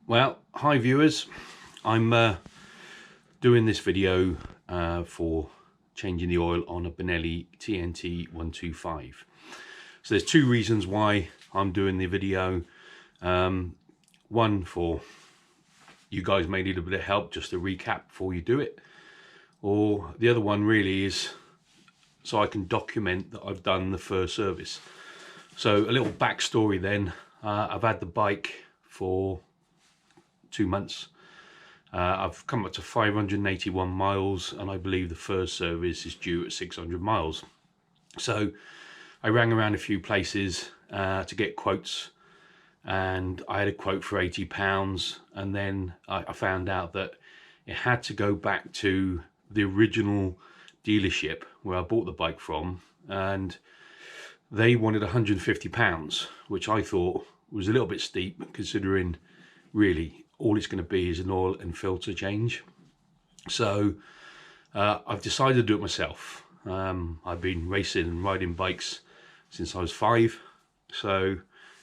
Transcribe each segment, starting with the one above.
Well, hi viewers. I'm doing this video for changing the oil on a Benelli TNT 125. So there's two reasons why I'm doing the video. One, for you guys may need a bit of help just to recap before you do it, or the other one really is so I can document that I've done the first service. So a little backstory then. I've had the bike for 2 months. I've come up to 581 miles, and I believe the first service is due at 600 miles. So I rang around a few places to get quotes, and I had a quote for £80, and then I found out that it had to go back to the original dealership where I bought the bike from, and they wanted £150, which I thought was a little bit steep, considering really all it's going to be is an oil and filter change. So I've decided to do it myself. I've been racing and riding bikes since I was 5, so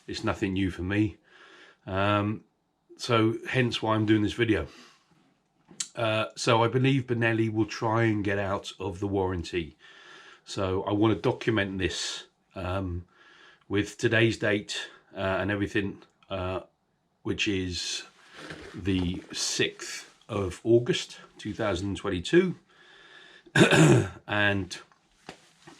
it's nothing new for me. So hence why I'm doing this video. So I believe Benelli will try and get out of the warranty. So I want to document this with today's date and everything, which is the 6th of August 2022. and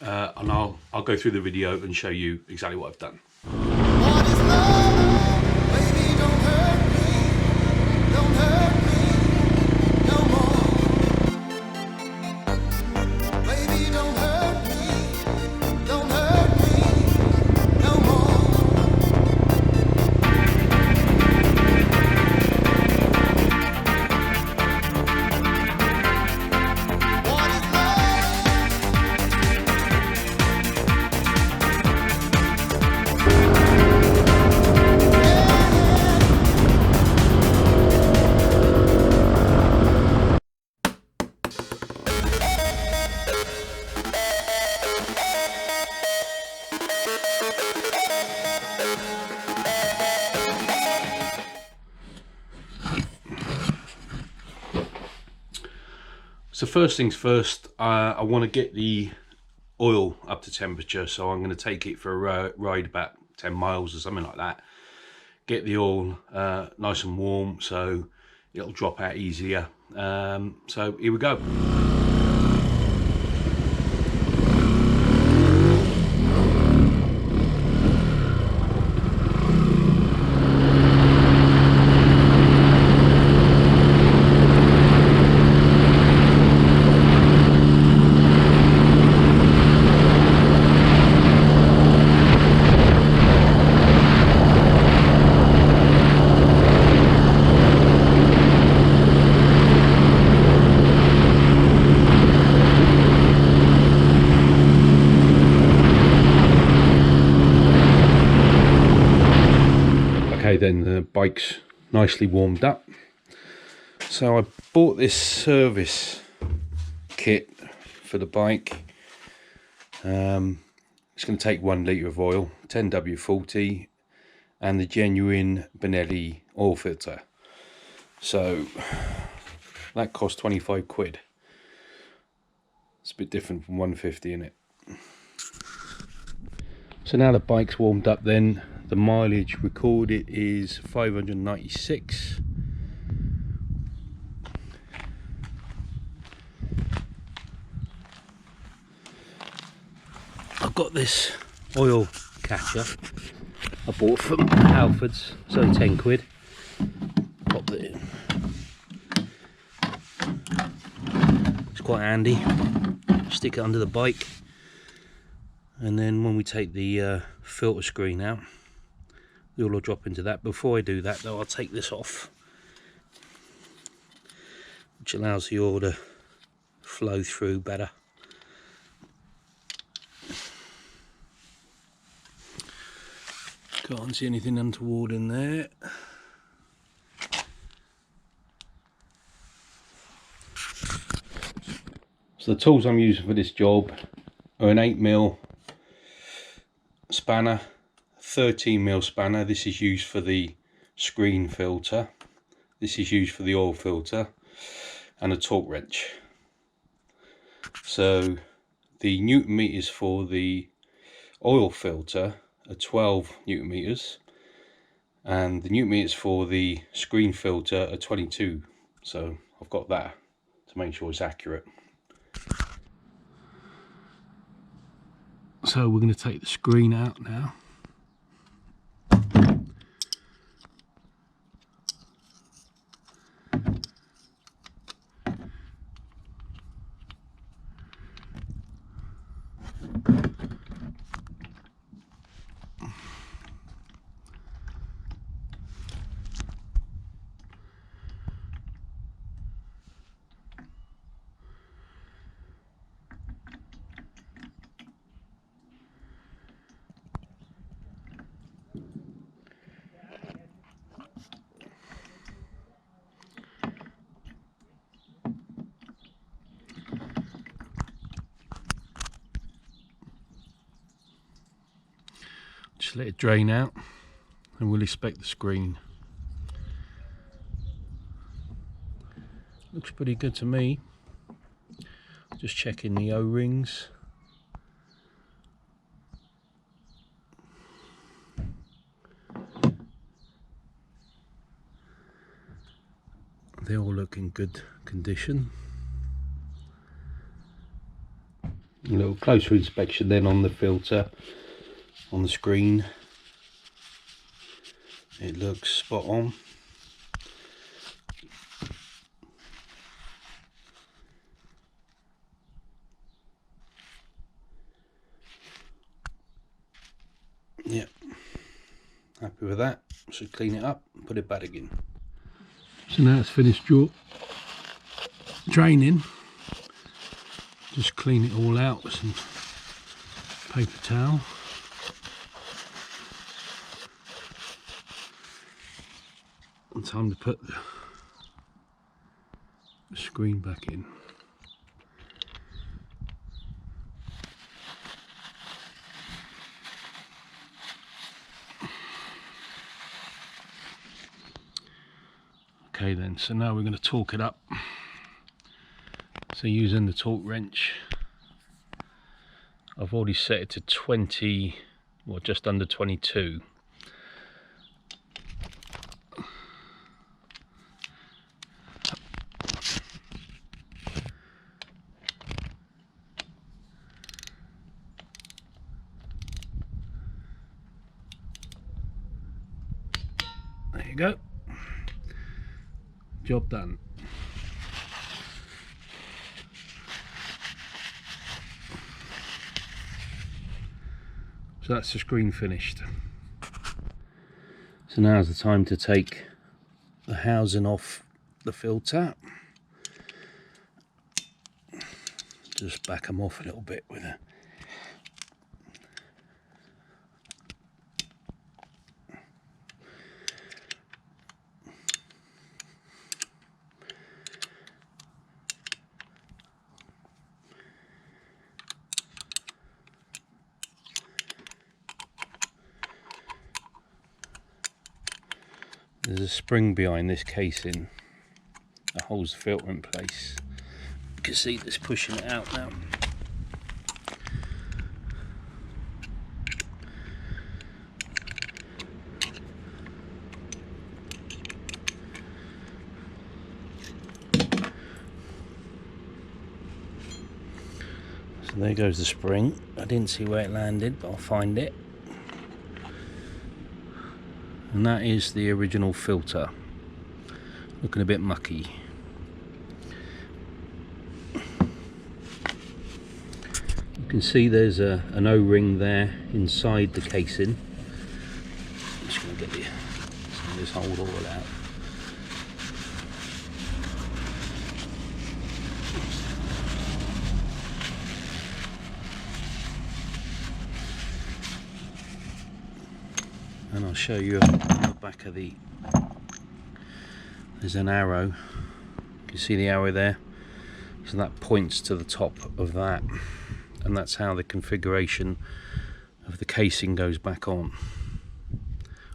I'll go through the video and show you exactly what I've done. What is love? Baby, don't hurt me no more. Baby, don't hurt me no more. What is So first things first, I want to get the oil up to temperature, so I'm going to take it for a ride about 10 miles or something like that. Get the oil nice and warm so it'll drop out easier. So here we go. Okay, then the bike's nicely warmed up. So I bought this service kit for the bike. It's going to take 1 litre of oil, 10W40, and the genuine Benelli oil filter. So that cost 25 quid. It's a bit different from 150, isn't it? So now the bike's warmed up, then the mileage recorded is 596. I've got this oil catcher I bought from Halfords, it's only 10 quid. Pop that in. It's quite handy. Stick it under the bike, and then when we take the filter screen out, the oil will drop into that. Before I do that though, I'll take this off, which allows the oil to flow through better. Can't see anything untoward in there. So the tools I'm using for this job are an 8mm spanner, 13mm spanner. This is used for the screen filter. This is used for the oil filter and a torque wrench. So the newton meters for the oil filter are 12 newton meters, and the newton meters for the screen filter are 22. So I've got that to make sure it's accurate. So we're going to take the screen out now. Just let it drain out and we'll inspect the screen. Looks pretty good to me. Just checking the O-rings. They all look in good condition. A little closer inspection then on the filter. On the screen, it looks spot on. Yep, happy with that. So clean it up and put it back again. So now it's finished draining. Just clean it all out with some paper towel. And time to put the screen back in. Okay then, so now we're going to torque it up. So using the torque wrench, I've already set it to 20, well just under 22. There you go. Job done. So that's the screen finished. So now's the time to take the housing off the filter. Just back them off a little bit with a There's a spring behind this casing that holds the filter in place. You can see this pushing it out now. So there goes the spring. I didn't see where it landed, but I'll find it. And that is the original filter, looking a bit mucky. You can see there's an O-ring there inside the casing. I'm just going to get this hold all out. And I'll show you on the back of there's an arrow. You can see the arrow there, so that points to the top of that, and that's how the configuration of the casing goes back on,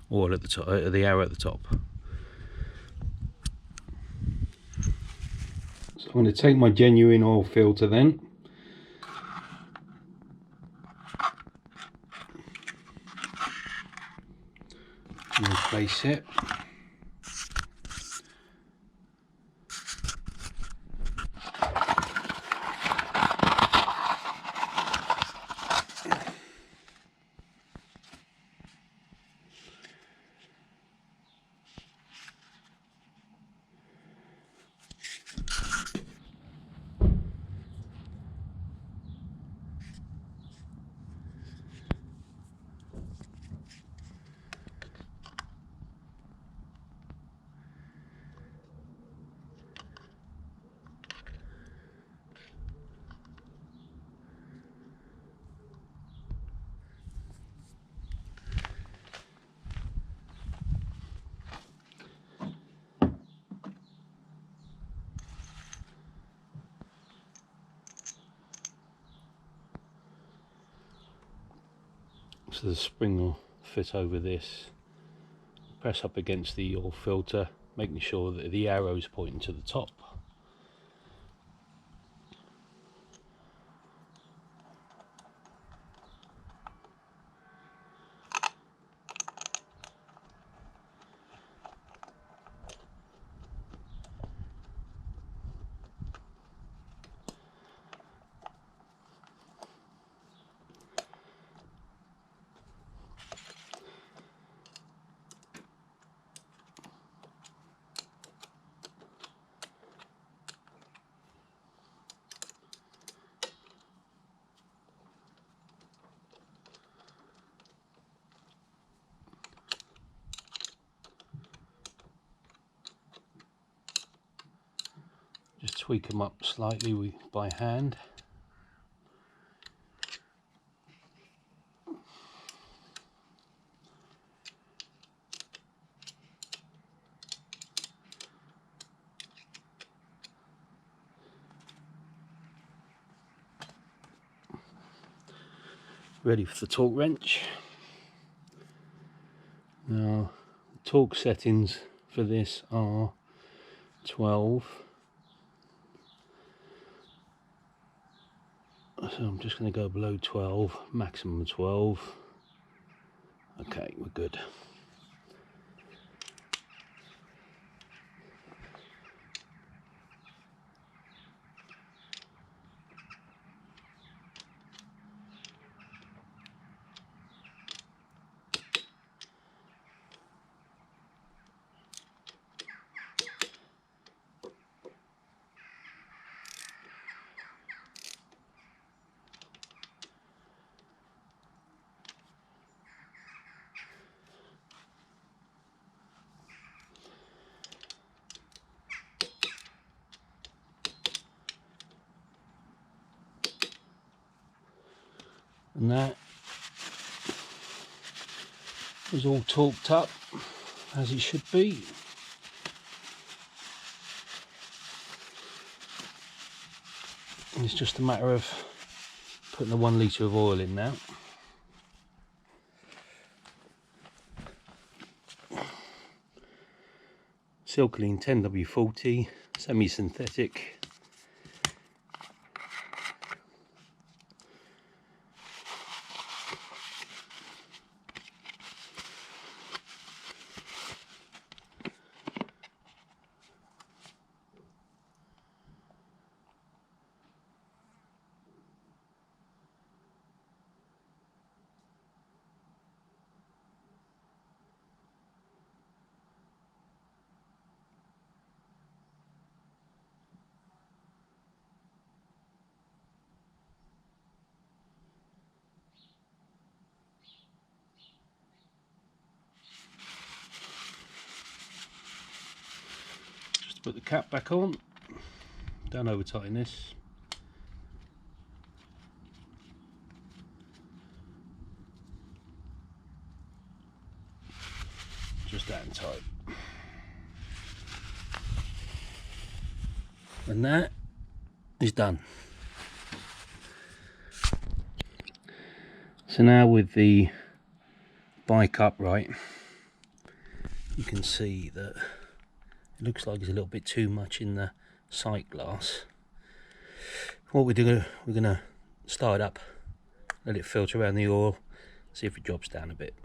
or at the top, the arrow at the top. I'm going to take my genuine oil filter then. And replace it. So the spring will fit over this. Press up against the oil filter, making sure that the arrow's pointing to the top. Just tweak them up slightly by hand. Ready for the torque wrench. Now, the torque settings for this are 12. So I'm just going to go below 12, maximum 12. Okay, we're good. And that is all torqued up as it should be. And it's just a matter of putting the 1 litre of oil in now. Silclean 10W40, semi-synthetic. Put the cap back on, don't over tighten this. Just that and tight. And that is done. So now with the bike upright, you can see that it looks like there's a little bit too much in the sight glass, what we're doing, we're going to start it up, let it filter around the oil, see if it drops down a bit.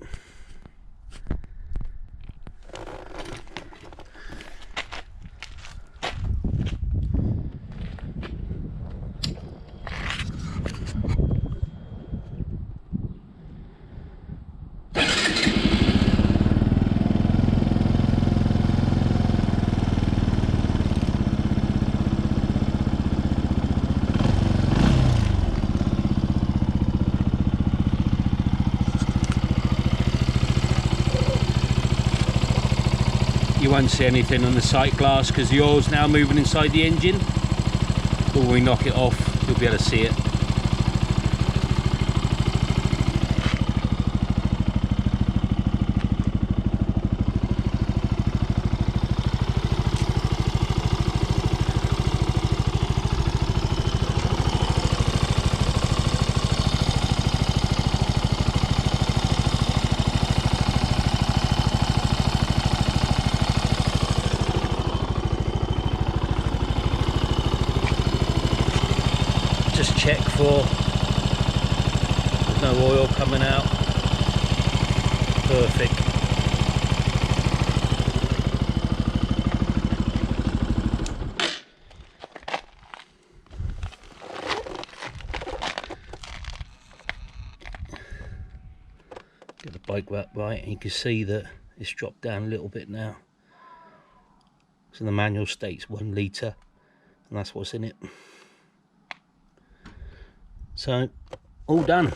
You won't see anything on the sight glass because the oil's now moving inside the engine, but when we knock it off you'll be able to see it. Just check for there's no oil coming out. Perfect. Get the bike up right, and you can see that it's dropped down a little bit now. So the manual states 1 litre, and that's what's in it. So, all done.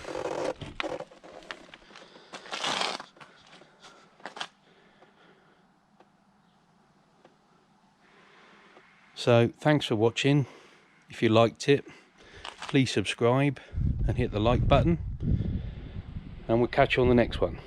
So, thanks for watching. If you liked it, please subscribe and hit the like button. And we'll catch you on the next one.